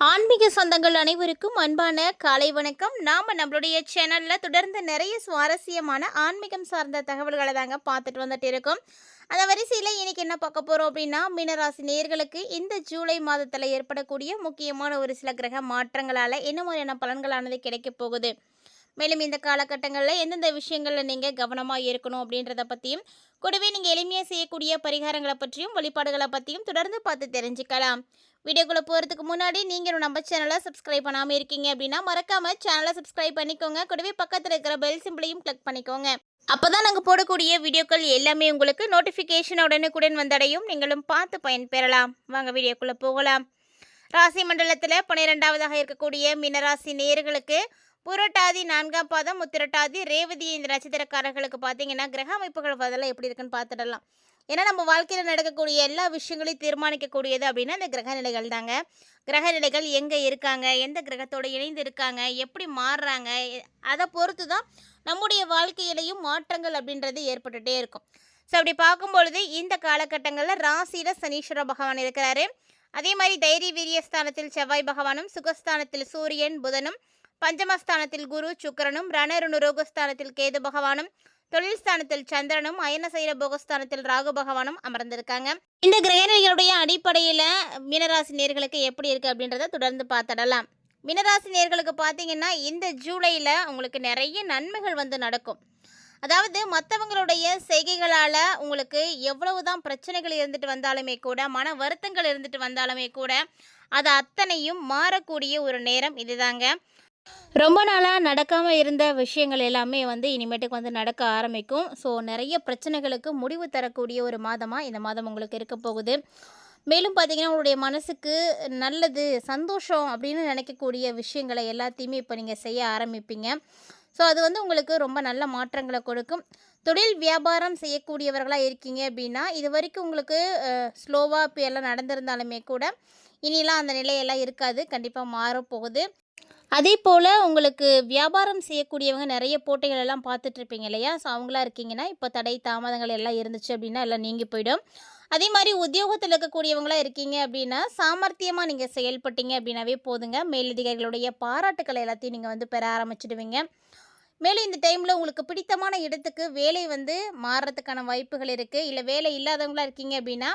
ஆன்மீக சொந்தங்கள் அனைவருக்கும் அன்பான காலை வணக்கம். நம்மளுடைய சேனலில் தொடர்ந்து நிறைய சுவாரஸ்யமான ஆன்மீகம் சார்ந்த தகவல்களை தாங்க பார்த்துட்டு வந்துட்டு இருக்கோம். அந்த வரிசையில் இன்னைக்கு என்ன பார்க்க போகிறோம் அப்படின்னா, மீனராசி நேயர்களுக்கு இந்த ஜூலை மாதத்தில் ஏற்படக்கூடிய முக்கியமான ஒரு சில கிரக மாற்றங்களால் என்ன மாதிரியான பலன்களானது கிடைக்க போகுது, மேலும் இந்த காலகட்டங்களில் எந்தெந்த விஷயங்களில் நீங்கள் கவனமாக இருக்கணும் அப்படின்றத பற்றியும், கூடவே நீங்கள் எளிமையாக செய்யக்கூடிய பரிகாரங்களை பற்றியும் வழிபாடுகளை பற்றியும் தொடர்ந்து பார்த்து தெரிஞ்சுக்கலாம். வீடியோக்குள்ளே போகிறதுக்கு முன்னாடி நீங்கள் நம்ம சேனலை சப்ஸ்கிரைப் பண்ணாமல் இருக்கீங்க அப்படின்னா மறக்காமல் சேனலை சப்ஸ்கிரைப் பண்ணிக்கோங்க. கூடவே பக்கத்தில் இருக்கிற பெல் சிம்பிளையும் கிளிக் பண்ணிக்கோங்க. அப்போ தான் நாங்கள் போடக்கூடிய வீடியோக்கள் எல்லாமே உங்களுக்கு நோட்டிஃபிகேஷன் உடனுக்குடன் வந்தடையும், நீங்களும் பார்த்து பயன்பெறலாம். வாங்க வீடியோக்குள்ளே போகலாம். ராசி மண்டலத்தில் 12வதாக இருக்கக்கூடிய மீனராசி நேயர்களுக்கு புரட்டாதி 4ஆம் பாதம், உத்திரட்டாதி, ரேவதி இந்த நட்சத்திரக்காரர்களுக்கு பார்த்தீங்கன்னா கிரக அமைப்புகள் அதெல்லாம் எப்படி இருக்குன்னு பார்த்துடலாம். ஏன்னா நம்ம வாழ்க்கையில் நடக்கக்கூடிய எல்லா விஷயங்களையும் தீர்மானிக்கக்கூடியது அப்படின்னா இந்த கிரக நிலைகள் தாங்க. கிரக நிலைகள் எங்கே இருக்காங்க, எந்த கிரகத்தோடு இணைந்து இருக்காங்க, எப்படி மாறுறாங்க, அதை பொறுத்து தான் நம்முடைய வாழ்க்கையிலையும் மாற்றங்கள் அப்படின்றது ஏற்பட்டுகிட்டே இருக்கும். ஸோ அப்படி பார்க்கும்பொழுது இந்த காலகட்டங்களில் ராசியில் சனீஸ்வர பகவான் இருக்கிறாரு. அதே மாதிரி தைரிய வீரியஸ்தானத்தில் செவ்வாய் பகவானும், சுகஸ்தானத்தில் சூரியன் புதனும், பஞ்சமஸ்தானத்தில் குரு சுக்கிரனும், ரணருணு ரோகஸ்தானத்தில் கேது பகவானும், தொழில் ஸ்தானத்தில் சந்திரனும், அயனசைர போகஸ்தானத்தில் ராகு பகவானும் அமர்ந்திருக்காங்க. இந்த கிரகநிலைகளுடைய அடிப்படையில் மீனராசி நேர்களுக்கு எப்படி இருக்குது அப்படின்றத தொடர்ந்து பார்த்துடலாம். மீனராசி நேர்களுக்கு பார்த்தீங்கன்னா இந்த ஜூலையில் உங்களுக்கு நிறைய நன்மைகள் நடக்கும். அதாவது மற்றவங்களுடைய செய்கைகளால் உங்களுக்கு எவ்வளவு தான் பிரச்சனைகள் இருந்துட்டு வந்தாலுமே கூட, மன வருத்தங்கள் இருந்துட்டு வந்தாலுமே கூட, அது அத்தனையும் மாறக்கூடிய ஒரு நேரம் இதுதாங்க. ரொம்ப நாளாக நடக்காமல் இருந்த விஷயங்கள் எல்லாமே இனிமேட்டுக்கு நடக்க ஆரம்பிக்கும். ஸோ நிறைய பிரச்சனைகளுக்கு முடிவு தரக்கூடிய ஒரு மாதமாக இந்த மாதம் உங்களுக்கு இருக்க போகுது. மேலும் பார்த்திங்கன்னா உங்களுடைய மனசுக்கு நல்லது, சந்தோஷம் அப்படின்னு நினைக்கக்கூடிய விஷயங்களை எல்லாத்தையுமே இப்போ நீங்கள் செய்ய ஆரம்பிப்பீங்க. ஸோ அது உங்களுக்கு ரொம்ப நல்ல மாற்றங்களை கொடுக்கும். தொழில் வியாபாரம் செய்யக்கூடியவர்களாக இருக்கீங்க அப்படின்னா, இது வரைக்கும் உங்களுக்கு ஸ்லோவாக இப்போ எல்லாம் நடந்திருந்தாலுமே கூட இனிலாம் அந்த நிலையெல்லாம் இருக்காது, கண்டிப்பாக மாறப்போகுது. அதே போல் உங்களுக்கு வியாபாரம் செய்யக்கூடியவங்க நிறைய போட்டிகள் எல்லாம் பார்த்துட்ருப்பீங்க இல்லையா? ஸோ அவங்களா இருக்கீங்கன்னா இப்போ தடை தாமதங்கள் எல்லாம் இருந்துச்சு அப்படின்னா எல்லாம் நீங்கி போயிடும். அதே மாதிரி உத்தியோகத்தில் இருக்கக்கூடியவங்களாக இருக்கீங்க அப்படின்னா சாமர்த்தியமாக நீங்கள் செயல்பட்டீங்க அப்படின்னாவே போதுங்க, மேலதிகாரிகளுடைய பாராட்டுக்களை எல்லாத்தையும் நீங்கள் பெற ஆரம்பிச்சிடுவீங்க. மேலும் இந்த டைமில் உங்களுக்கு பிடித்தமான இடத்துக்கு வேலை மாறுறதுக்கான வாய்ப்புகள் இருக்குது. இல்லை வேலை இல்லாதவங்களாக இருக்கீங்க அப்படின்னா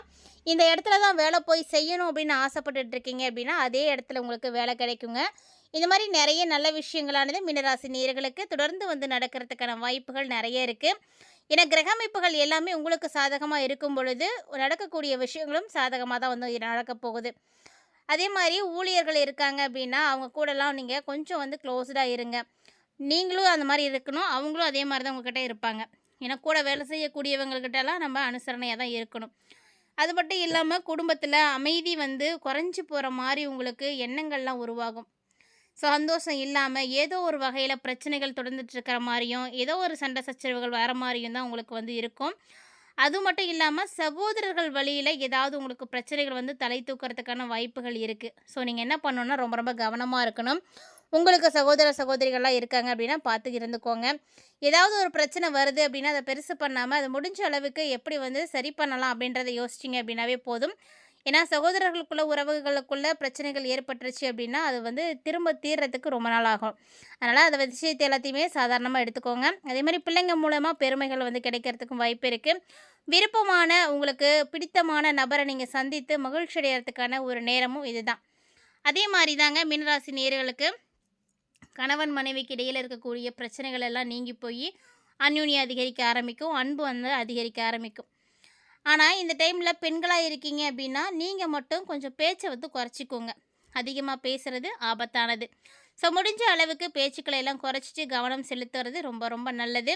இந்த இடத்துல தான் வேலை போய் செய்யணும் அப்படின்னு ஆசைப்பட்டுட்டு இருக்கீங்க அப்படின்னா அதே இடத்துல உங்களுக்கு வேலை கிடைக்குங்க. இந்த மாதிரி நிறைய நல்ல விஷயங்களானது மீனராசி நேயர்களுக்கு தொடர்ந்து நடக்கிறதுக்கான வாய்ப்புகள் நிறைய இருக்குது. ஏன்னா கிரக அமைப்புகள் எல்லாமே உங்களுக்கு சாதகமாக இருக்கும் பொழுது நடக்கக்கூடிய விஷயங்களும் சாதகமாக தான் நடக்க போகுது. அதே மாதிரி ஊழியர்கள் இருக்காங்க அப்படின்னா அவங்க கூடலாம் நீங்கள் கொஞ்சம் க்ளோஸ்டாக இருங்க. நீங்களும் அந்த மாதிரி இருக்கணும், அவங்களும் அதே மாதிரி தான் உங்கள்கிட்ட இருப்பாங்க. ஏன்னா கூட வேலை செய்யக்கூடியவங்கள்கிட்டலாம் நம்ம அனுசரணையாக தான் இருக்கணும். அது மட்டும் இல்லாமல் குடும்பத்தில் அமைதி குறைஞ்சி போகிற மாதிரி உங்களுக்கு எண்ணங்கள்லாம் உருவாகும். சந்தோஷம் இல்லாமல் ஏதோ ஒரு வகையில் பிரச்சனைகள் தொடர்ந்துட்டு இருக்கிற மாதிரியும், ஏதோ ஒரு சண்டை சச்சரவுகள் வர மாதிரியும் தான் உங்களுக்கு இருக்கும். அது மட்டும் இல்லாமல் சகோதரர்கள் வழியில் ஏதாவது உங்களுக்கு பிரச்சனைகள் தலை தூக்கிறதுக்கான வாய்ப்புகள் இருக்குது. ஸோ நீங்கள் என்ன பண்ணணுன்னா ரொம்ப ரொம்ப கவனமாக இருக்கணும். உங்களுக்கு சகோதர சகோதரிகள்லாம் இருக்காங்க அப்படின்னா பார்த்து இருந்துக்கோங்க. ஏதாவது ஒரு பிரச்சனை வருது அப்படின்னா அதை பெருசு பண்ணாமல் அதை முடிஞ்ச அளவுக்கு எப்படி சரி பண்ணலாம் அப்படின்றத யோசிச்சிங்க அப்படின்னாவே போதும். ஏன்னா சகோதரர்களுக்குள்ள உறவுகளுக்குள்ள பிரச்சனைகள் ஏற்பட்டுருச்சு அப்படின்னா அது திரும்ப தீர்றதுக்கு ரொம்ப நாள் ஆகும். அதனால் அதை விஷயத்தை எல்லாத்தையுமே சாதாரணமாக எடுத்துக்கோங்க. அதே மாதிரி பிள்ளைங்க மூலமாக பெருமைகள் கிடைக்கிறதுக்கும் வாய்ப்பு இருக்குது. விருப்பமான உங்களுக்கு பிடித்தமான நபரை நீங்கள் சந்தித்து மகிழ்ச்சி அடைகிறதுக்கான ஒரு நேரமும் இதுதான். அதே மாதிரி தாங்க மீனராசி நேயர்களுக்கு கணவன் மனைவிக்கு இடையில் இருக்கக்கூடிய பிரச்சனைகள் எல்லாம் நீங்கி போய் அந்யோன்யம் அதிகரிக்க ஆரம்பிக்கும், அன்பு அதிகரிக்க ஆரம்பிக்கும். ஆனால் இந்த டைமில் பெண்களாக இருக்கீங்க அப்படின்னா நீங்கள் மட்டும் கொஞ்சம் பேச்சை குறைச்சிக்கோங்க. அதிகமாக பேசுகிறது ஆபத்தானது. ஸோ முடிஞ்ச அளவுக்கு பேச்சுக்களை எல்லாம் குறைச்சிட்டு கவனம் செலுத்துறது ரொம்ப ரொம்ப நல்லது.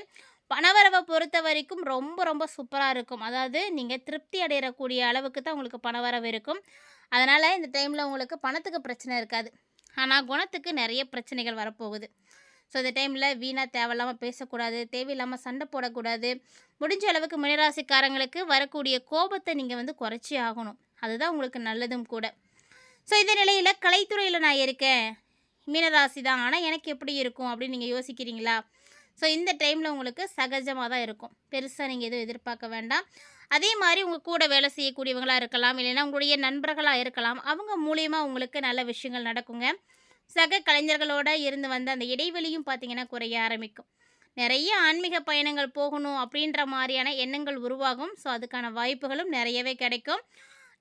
பணவரவை பொறுத்த வரைக்கும் ரொம்ப ரொம்ப சூப்பராக இருக்கும். அதாவது நீங்கள் திருப்தி அடையக்கூடிய அளவுக்கு தான் உங்களுக்கு பணவரவு இருக்கும். அதனால் இந்த டைமில் உங்களுக்கு பணத்துக்கு பிரச்சனை இருக்காது. ஆனால் குணத்துக்கு நிறைய பிரச்சனைகள் வரப்போகுது. ஸோ இந்த டைமில் வீணாக தேவையில்லாமல் பேசக்கூடாது, தேவையில்லாமல் சண்டை போடக்கூடாது. முடிஞ்ச அளவுக்கு மீனராசிக்காரங்களுக்கு வரக்கூடிய கோபத்தை நீங்கள் குறைச்சி ஆகணும். அதுதான் உங்களுக்கு நல்லதும் கூட. ஸோ இந்த நிலையில் கலைத்துறையில் நான் இருக்கேன், மீனராசி தான், ஆனால் எனக்கு எப்படி இருக்கும் அப்படின்னு நீங்கள் யோசிக்கிறீங்களா? ஸோ இந்த டைமில் உங்களுக்கு சகஜமாக தான் இருக்கும். பெருசாக நீங்கள் எதுவும் எதிர்பார்க்க வேண்டாம். அதே மாதிரி உங்கள் கூட வேலை செய்யக்கூடியவங்களா இருக்கலாம், இல்லைன்னா உங்களுடைய நண்பர்களாக இருக்கலாம். அவங்க மூலியமாக உங்களுக்கு நல்ல விஷயங்கள் நடக்குங்க. சக கலைஞர்களோட இருந்து வந்த அந்த இடைவெளியும் பார்த்தீங்கன்னா குறைய ஆரம்பிக்கும். நிறைய ஆன்மீக பயணங்கள் போகணும் அப்படின்ற மாதிரியான எண்ணங்கள் உருவாகும். ஸோ அதுக்கான வாய்ப்புகளும் நிறையவே கிடைக்கும்.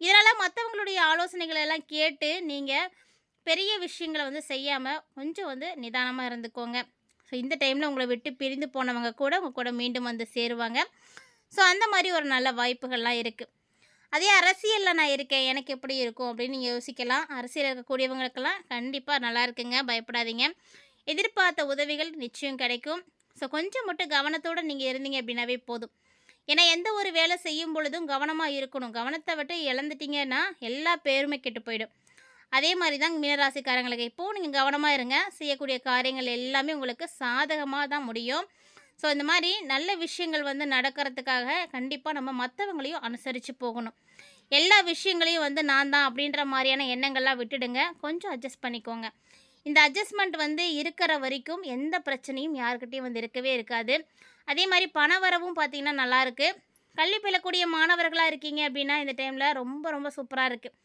இதனால் மற்றவங்களுடைய ஆலோசனைகளை எல்லாம் கேட்டு நீங்கள் பெரிய விஷயங்களை வந்து செய்யாமல் கொஞ்சம் வந்து நிதானமாக இருந்துக்கோங்க. ஸோ இந்த டைமில் உங்களை விட்டு பிரிந்து போனவங்க கூட உங்கள் கூட மீண்டும் வந்து சேருவாங்க. ஸோ அந்த மாதிரி ஒரு நல்ல வாய்ப்புகள்லாம் இருக்குது. அதே அரசியலில் நான் இருக்கேன், எனக்கு எப்படி இருக்கும் அப்படின்னு நீங்கள் யோசிக்கலாம். அரசியலில் இருக்கக்கூடியவங்களுக்கெல்லாம் கண்டிப்பாக நல்லா இருக்குங்க, பயப்படாதீங்க. எதிர்பார்த்த உதவிகள் நிச்சயம் கிடைக்கும். ஸோ கொஞ்சம் மட்டும் கவனத்தோடு நீங்கள் இருந்தீங்க அப்படின்னாவே போதும். ஏன்னா எந்த ஒரு வேலை செய்யும் பொழுதும் கவனமாக இருக்கணும். கவனத்தை விட்டு இழந்துட்டீங்கன்னா எல்லா பேருமே கெட்டு போயிடும். அதே மாதிரி தான் மீனராசிக்காரங்களுக்கு இப்போது நீங்கள் கவனமாக இருங்க. செய்யக்கூடிய காரியங்கள் எல்லாமே உங்களுக்கு சாதகமாக தான் முடியும். ஸோ இந்த மாதிரி நல்ல விஷயங்கள் வந்து நடக்கிறதுக்காக கண்டிப்பாக நம்ம மற்றவங்களையும் அனுசரித்து போகணும். எல்லா விஷயங்களையும் வந்து நான் தான் அப்படின்ற மாதிரியான எண்ணங்கள்லாம் விட்டுடுங்க. கொஞ்சம் அட்ஜஸ்ட் பண்ணிக்கோங்க. இந்த அட்ஜஸ்ட்மெண்ட் வந்து இருக்கிற வரைக்கும் எந்த பிரச்சனையும் யாருக்கிட்டையும் வந்து இருக்கவே இருக்காது. அதே மாதிரி பண வரவும் பார்த்திங்கன்னா நல்லாயிருக்கு. கல்வி பயிலக்கூடிய மாணவர்களாக இருக்கீங்க அப்படின்னா இந்த டைமில் ரொம்ப ரொம்ப சூப்பராக இருக்குது.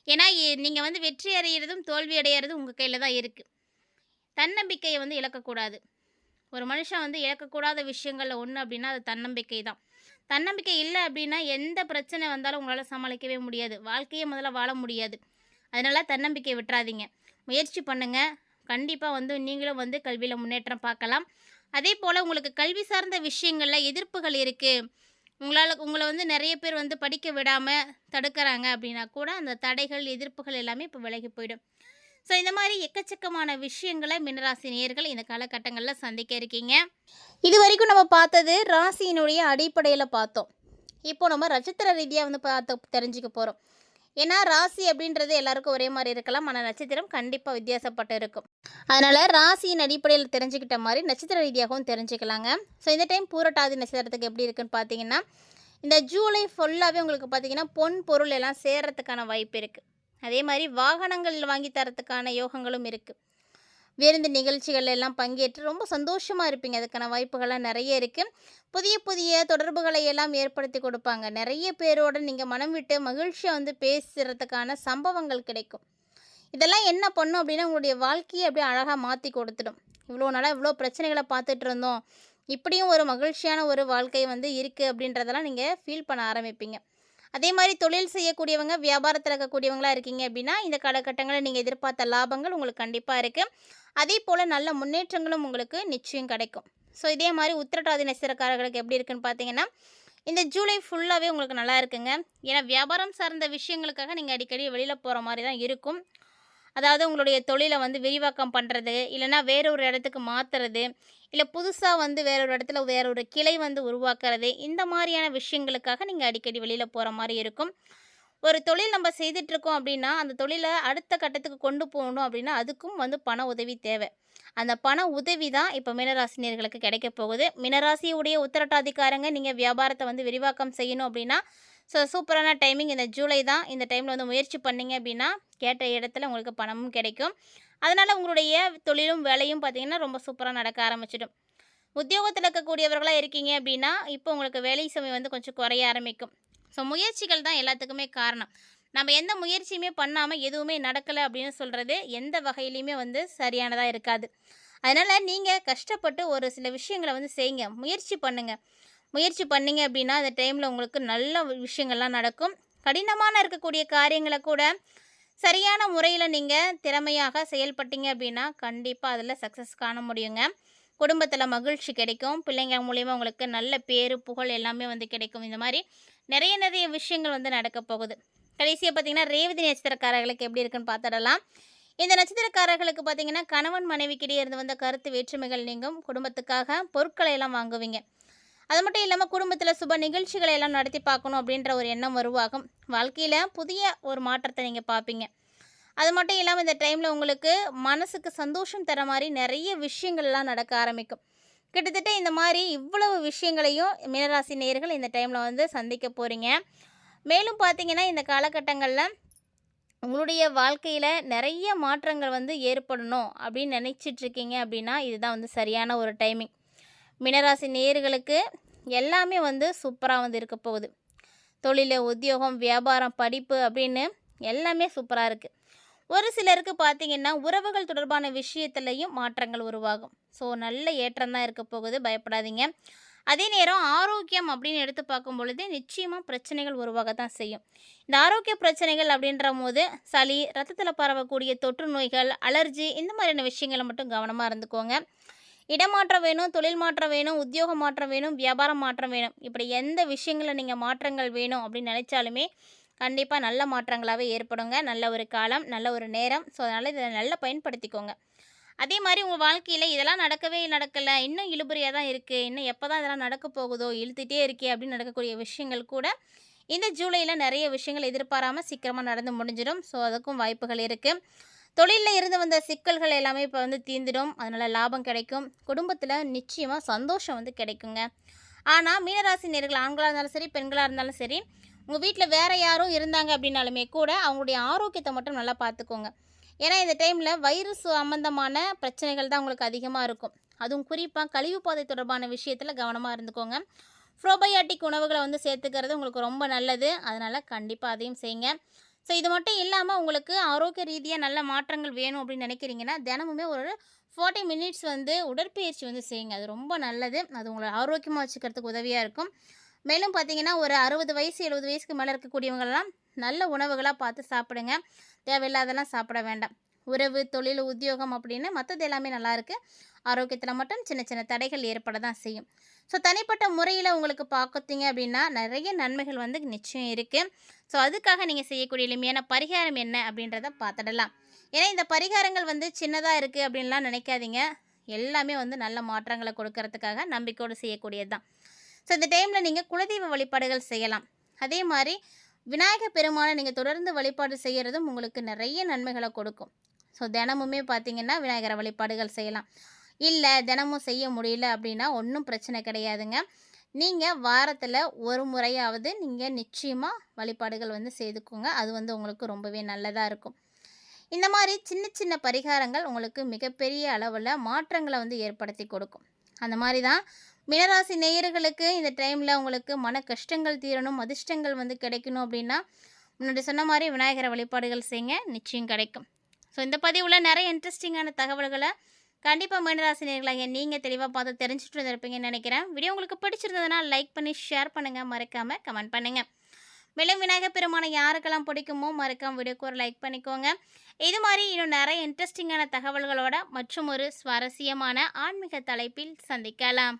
ஏன்னா நீங்கள் வந்து வெற்றி அடைகிறதும் தோல்வி அடைகிறதும் உங்கள் கையில் தான் இருக்குது. தன்னம்பிக்கையை வந்து இழக்கக்கூடாது. ஒரு மனுஷன் வந்து இழக்கக்கூடாத விஷயங்களில் ஒன்று அப்படின்னா அது தன்னம்பிக்கை தான். தன்னம்பிக்கை இல்லை அப்படின்னா எந்த பிரச்சனை வந்தாலும் உங்களால் சமாளிக்கவே முடியாது. வாழ்க்கையை முதல்ல வாழ முடியாது. அதனால் தன்னம்பிக்கை விட்டுறாதீங்க. முயற்சி பண்ணுங்கள். கண்டிப்பாக வந்து நீங்களும் வந்து கல்வியில் முன்னேற்றம் பார்க்கலாம். அதே போல் உங்களுக்கு கல்வி சார்ந்த விஷயங்களில் எதிர்ப்புகள் இருக்குது, உங்களை வந்து நிறைய பேர் வந்து படிக்க விடாமல் தடுக்கிறாங்க அப்படின்னா கூட அந்த தடைகள் எதிர்ப்புகள் எல்லாமே இப்போ விலகி போயிடும். ஸோ இந்த மாதிரி எக்கச்சக்கமான விஷயங்களை மீனராசி நேயர்கள் இந்த காலகட்டங்களில் சந்திக்க இருக்கீங்க. இது வரைக்கும் நம்ம பார்த்தது ராசியினுடைய அடிப்படையில் பார்த்தோம். இப்போ நம்ம நட்சத்திர ரீதியாக வந்து தெரிஞ்சுக்க போகிறோம். ஏன்னா ராசி அப்படின்றது எல்லாருக்கும் ஒரே மாதிரி இருக்கலாம், ஆனால் நட்சத்திரம் கண்டிப்பாக வித்தியாசப்பட்டு இருக்கும். அதனால் ராசியின் அடிப்படையில் தெரிஞ்சுக்கிட்ட மாதிரி நட்சத்திர ரீதியாகவும் தெரிஞ்சுக்கலாங்க. ஸோ இந்த டைம் பூரட்டாதி நட்சத்திரத்துக்கு எப்படி இருக்குன்னு பார்த்தீங்கன்னா, இந்த ஜூலை ஃபுல்லாகவே உங்களுக்கு பார்த்தீங்கன்னா பொன் பொருள் எல்லாம் சேர்கிறதுக்கான வாய்ப்பு இருக்குது. அதே மாதிரி வாகனங்கள் வாங்கி தரத்துக்கான யோகங்களும் இருக்குது. விருந்து நிகழ்ச்சிகள் எல்லாம் பங்கேற்று ரொம்ப சந்தோஷமாக இருப்பீங்க. அதுக்கான வாய்ப்புகள்லாம் நிறைய இருக்குது. புதிய புதிய தொடர்புகளை எல்லாம் ஏற்படுத்தி கொடுப்பாங்க. நிறைய பேரோடு நீங்கள் மனம் விட்டு மகிழ்ச்சியாக வந்து பேசுகிறதுக்கான சம்பவங்கள் கிடைக்கும். இதெல்லாம் என்ன பண்ணும் அப்படின்னா உங்களுடைய வாழ்க்கையை அப்படியே அழகாக மாற்றி கொடுத்துடும். இவ்வளோ நாளாக இவ்வளோ பிரச்சனைகளை பார்த்துட்டு இருந்தோம், இப்படியும் ஒரு மகிழ்ச்சியான ஒரு வாழ்க்கை வந்து இருக்குது அப்படின்றதெல்லாம் நீங்கள் ஃபீல் பண்ண ஆரம்பிப்பீங்க. அதே மாதிரி தொழில் செய்யக்கூடியவங்க, வியாபாரத்தில் இருக்கக்கூடியவங்களாக இருக்கீங்க அப்படின்னா இந்த காலகட்டங்களில் நீங்கள் எதிர்பார்த்த லாபங்கள் உங்களுக்கு கண்டிப்பாக இருக்குது. அதே போல் நல்ல முன்னேற்றங்களும் உங்களுக்கு நிச்சயம் கிடைக்கும். ஸோ இதே மாதிரி உத்திரட்டாதி நட்சத்திரக்காரர்களுக்கு எப்படி இருக்குன்னு பார்த்தீங்கன்னா, இந்த ஜூலை ஃபுல்லாகவே உங்களுக்கு நல்லா இருக்குங்க. ஏன்னா வியாபாரம் சார்ந்த விஷயங்களுக்காக நீங்கள் அடிக்கடி வெளியில் போகிற மாதிரி தான் இருக்கும். அதாவது உங்களுடைய தொழிலை வந்து விரிவாக்கம் பண்ணுறது, இல்லைனா வேற ஒரு இடத்துக்கு மாற்றுறது, இல்லை புதுசாக வந்து வேற ஒரு இடத்துல வேற ஒரு கிளை வந்து உருவாக்குறது, இந்த மாதிரியான விஷயங்களுக்காக நீங்கள் அடிக்கடி வெளியில் போகிற மாதிரி இருக்கும். ஒரு தொழில் நம்ம செய்துட்ருக்கோம் அப்படின்னா அந்த தொழிலை அடுத்த கட்டத்துக்கு கொண்டு போகணும் அப்படின்னா அதுக்கும் வந்து பண உதவி தேவை. அந்த பண உதவி தான் இப்போ மீனராசினியர்களுக்கு கிடைக்க போகுது. மீனராசியுடைய உத்திரட்டாதிக்காரங்க நீங்கள் வியாபாரத்தை வந்து விரிவாக்கம் செய்யணும் அப்படின்னா ஸோ சூப்பரான டைமிங் இந்த ஜூலை தான். இந்த டைமில் வந்து முயற்சி பண்ணிங்க அப்படின்னா கேட்ட இடத்துல உங்களுக்கு பணமும் கிடைக்கும். அதனால் உங்களுடைய தொழிலும் வேலையும் பார்த்திங்கன்னா ரொம்ப சூப்பராக நடக்க ஆரம்பிச்சிடும். உத்தியோகத்தில் இருக்கக்கூடியவர்களாக இருக்கீங்க அப்படின்னா இப்போ உங்களுக்கு வேலை சுமை வந்து கொஞ்சம் குறைய ஆரம்பிக்கும். ஸோ முயற்சிகள் தான் எல்லாத்துக்குமே காரணம். நம்ம எந்த முயற்சியுமே பண்ணாமல் எதுவுமே நடக்கலை அப்படின்னு சொல்கிறது எந்த வகையிலையுமே வந்து சரியானதாக இருக்காது. அதனால் நீங்கள் கஷ்டப்பட்டு ஒரு சில விஷயங்களை வந்து செய்யுங்க, முயற்சி பண்ணுங்கள். முயற்சி பண்ணிங்க அப்படின்னா அந்த டைமில் உங்களுக்கு நல்ல விஷயங்கள்லாம் நடக்கும். கடினமான இருக்கக்கூடிய காரியங்களை கூட சரியான முறையில் நீங்கள் திறமையாக செயல்பட்டீங்க அப்படின்னா கண்டிப்பாக அதில் சக்ஸஸ் காண முடியுங்க. குடும்பத்தில் மகிழ்ச்சி கிடைக்கும். பிள்ளைங்க மூலிமா உங்களுக்கு நல்ல பேரு புகழ் எல்லாமே வந்து கிடைக்கும். இந்த மாதிரி நிறைய விஷயங்கள் வந்து நடக்க போகுது. கடைசியாக பார்த்திங்கன்னா ரேவதி நட்சத்திரக்காரர்களுக்கு எப்படி இருக்குன்னு பார்த்துடலாம். இந்த நட்சத்திரக்காரர்களுக்கு பார்த்திங்கன்னா கணவன் மனைவிக்கிடையே இருந்து வந்த கருத்து வேற்றுமைகள் நீங்கும். குடும்பத்துக்காக பொருட்களை எல்லாம் வாங்குவீங்க. அது மட்டும் இல்லாமல் குடும்பத்தில் சுப நிகழ்ச்சிகளை எல்லாம் நடத்தி பார்க்கணும் அப்படின்ற ஒரு எண்ணம் உருவாகும். வாழ்க்கையில் புதிய ஒரு மாற்றத்தை நீங்கள் பார்ப்பீங்க. அது மட்டும் இல்லாமல் இந்த டைமில் உங்களுக்கு மனசுக்கு சந்தோஷம் தர மாதிரி நிறைய விஷயங்கள்லாம் நடக்க ஆரம்பிக்கும். கிட்டத்தட்ட இந்த மாதிரி இவ்வளவு விஷயங்களையும் மீனராசி நேயர்கள் இந்த டைமில் வந்து சந்திக்க போகிறீங்க. மேலும் பார்த்தீங்கன்னா இந்த காலகட்டங்களில் உங்களுடைய வாழ்க்கையில் நிறைய மாற்றங்கள் வந்து ஏற்படணும் அப்படின்னு நினச்சிட்ருக்கீங்க அப்படின்னா இதுதான் வந்து சரியான ஒரு டைமிங். மீனராசி நேயர்களுக்கு எல்லாமே வந்து சூப்பராக வந்து இருக்க போகுது. தொழில், உத்தியோகம், வியாபாரம், படிப்பு அப்படின்னு எல்லாமே சூப்பராக இருக்குது. ஒரு சிலருக்கு பார்த்தீங்கன்னா உறவுகள் தொடர்பான விஷயத்துலையும் மாற்றங்கள் உருவாகும். ஸோ நல்ல ஏற்றம் தான் இருக்க போகுது, பயப்படாதீங்க. அதே நேரம் ஆரோக்கியம் அப்படின்னு எடுத்து பார்க்கும் பொழுது நிச்சயமாக பிரச்சனைகள் உருவாக தான் செய்யும். இந்த ஆரோக்கிய பிரச்சனைகள் அப்படின்ற போது சளி, ரத்தத்தில் பரவக்கூடிய தொற்று நோய்கள், அலர்ஜி இந்த மாதிரியான விஷயங்களை மட்டும் கவனமாக இருந்துக்கோங்க. இடமாற்றம் வேணும், தொழில் மாற்றம் வேணும், உத்தியோக மாற்றம் வேணும், வியாபாரம் மாற்றம் வேணும். இப்படி எந்த விஷயங்களில் நீங்கள் மாற்றங்கள் வேணும் அப்படின்னு நினச்சாலுமே கண்டிப்பாக நல்ல மாற்றங்களாகவே ஏற்படுங்க. நல்ல ஒரு காலம், நல்ல ஒரு நேரம். ஸோ அதனால் இதை நல்லா பயன்படுத்திக்கோங்க. அதே மாதிரி உங்கள் வாழ்க்கையில் இதெல்லாம் நடக்கவே நடக்கலை, இன்னும் இழுபறியாக தான் இருக்குது, இன்னும் எப்போ தான் இதெல்லாம் நடக்க போகுதோ, இழுத்துட்டே இருக்கே அப்படின்னு நடக்கக்கூடிய விஷயங்கள் கூட இந்த ஜூலையில் நிறைய விஷயங்கள் எதிர்பாராமல் சீக்கிரமாக நடந்து முடிஞ்சிடும். ஸோ அதுக்கும் வாய்ப்புகள் இருக்குது. தொழிலில் இருந்து வந்த சிக்கல்கள் எல்லாமே இப்போ தீர்ந்துடும். அதனால் லாபம் கிடைக்கும். குடும்பத்தில் நிச்சயமாக சந்தோஷம் கிடைக்குங்க. ஆனால் மீனராசி நேயர்கள் ஆண்களாக இருந்தாலும் சரி, பெண்களாக இருந்தாலும் சரி, உங்கள் வீட்டில் வேறு யாரும் இருந்தாங்க அப்படின்னாலுமே கூட அவங்களுடைய ஆரோக்கியத்தை மட்டும் நல்லா பார்த்துக்கோங்க. ஏன்னா இந்த டைமில் வயிறு சம்பந்தமான பிரச்சனைகள் தான் உங்களுக்கு அதிகமாக இருக்கும். அதுவும் குறிப்பாக கழிவு பாதை தொடர்பான விஷயத்தில் கவனமாக இருந்துக்கோங்க. ப்ரோபயாட்டிக் உணவுகளை சேர்த்துக்கிறது உங்களுக்கு ரொம்ப நல்லது. அதனால் கண்டிப்பாக அதையும் செய்யுங்க. ஸோ இது மட்டும் இல்லாமல் உங்களுக்கு ஆரோக்கிய ரீதியாக நல்ல மாற்றங்கள் வேணும் அப்படின்னு நினைக்கிறீங்கன்னா தினமுமே ஒரு 40 மினிட்ஸ் உடற்பயிற்சி செய்யுங்க. அது ரொம்ப நல்லது. அது உங்களை ஆரோக்கியமாக வச்சுக்கிறதுக்கு உதவியாக இருக்கும். மேலும் பார்த்தீங்கன்னா ஒரு 60 வயசு 70 வயசுக்கு மேலே இருக்கக்கூடியவங்களெல்லாம் நல்ல உணவுகளாக பார்த்து சாப்பிடுங்க. தேவையில்லாதெல்லாம் சாப்பிட வேண்டாம். உறவு, தொழில், உத்தியோகம் அப்படின்னு மற்றது எல்லாமே நல்லாயிருக்கு. ஆரோக்கியத்தில் மட்டும் சின்ன சின்ன தடைகள் ஏற்பட தான் செய்யும். ஸோ தனிப்பட்ட முறையில் உங்களுக்கு பார்த்தீங்க அப்படின்னா நிறைய நன்மைகள் நிச்சயம் இருக்குது. ஸோ அதுக்காக நீங்கள் செய்யக்கூடிய எளிமையான பரிகாரம் என்ன அப்படின்றத பார்த்துடலாம். ஏன்னா இந்த பரிகாரங்கள் சின்னதாக இருக்குது அப்படின்லாம் நினைக்காதீங்க. எல்லாமே நல்ல மாற்றங்களை கொடுக்கறதுக்காக நம்பிக்கையோடு செய்யக்கூடியது தான். ஸோ இந்த டைமில் நீங்கள் குலதெய்வ வழிபாடுகள் செய்யலாம். அதே மாதிரி விநாயகர் பெருமானை நீங்கள் தொடர்ந்து வழிபாடு செய்கிறதும் உங்களுக்கு நிறைய நன்மைகளை கொடுக்கும். ஸோ தினமுமே பார்த்தீங்கன்னா விநாயகரை வழிபாடுகள் செய்யலாம். இல்லை தினமும் செய்ய முடியல அப்படின்னா ஒன்றும் பிரச்சனை கிடையாதுங்க. நீங்கள் வாரத்தில் ஒரு முறையாவது நீங்கள் நிச்சயமாக வழிபாடுகள் செய்துக்கோங்க. அது உங்களுக்கு ரொம்பவே நல்லதாக இருக்கும். இந்த மாதிரி சின்ன சின்ன பரிகாரங்கள் உங்களுக்கு மிகப்பெரிய அளவில் மாற்றங்களை ஏற்படுத்தி கொடுக்கும். அந்த மாதிரி தான் மீனராசி நேயர்களுக்கு இந்த டைமில் உங்களுக்கு மன கஷ்டங்கள் தீரணும், அதிர்ஷ்டங்கள் கிடைக்கணும் அப்படின்னா முன்னாடி சொன்ன மாதிரி விநாயகரை வழிபாடுகள் செய்யுங்க, நிச்சயம் கிடைக்கும். ஸோ இந்த பதிவில் நிறைய இன்ட்ரெஸ்டிங்கான தகவல்களை கண்டிப்பாக மீனராசி நேயர்களாகிய நீங்கள் தெளிவாக பார்த்து தெரிஞ்சுட்டு இருந்திருப்பீங்கன்னு நினைக்கிறேன். வீடியோ உங்களுக்கு பிடிச்சிருந்ததுன்னா லைக் பண்ணி ஷேர் பண்ணுங்கள், மறக்காமல் கமெண்ட் பண்ணுங்கள். மேலும் விநாயகர் பெருமானை யாருக்கெல்லாம் பிடிக்குமோ மறக்காம வீடியோக்கு ஒரு லைக் பண்ணிக்கோங்க. இது மாதிரி இன்னும் நிறைய இன்ட்ரெஸ்டிங்கான தகவல்களோட மற்றும் ஒரு சுவாரஸ்யமான ஆன்மீக தலைப்பில் சந்திக்கலாம்.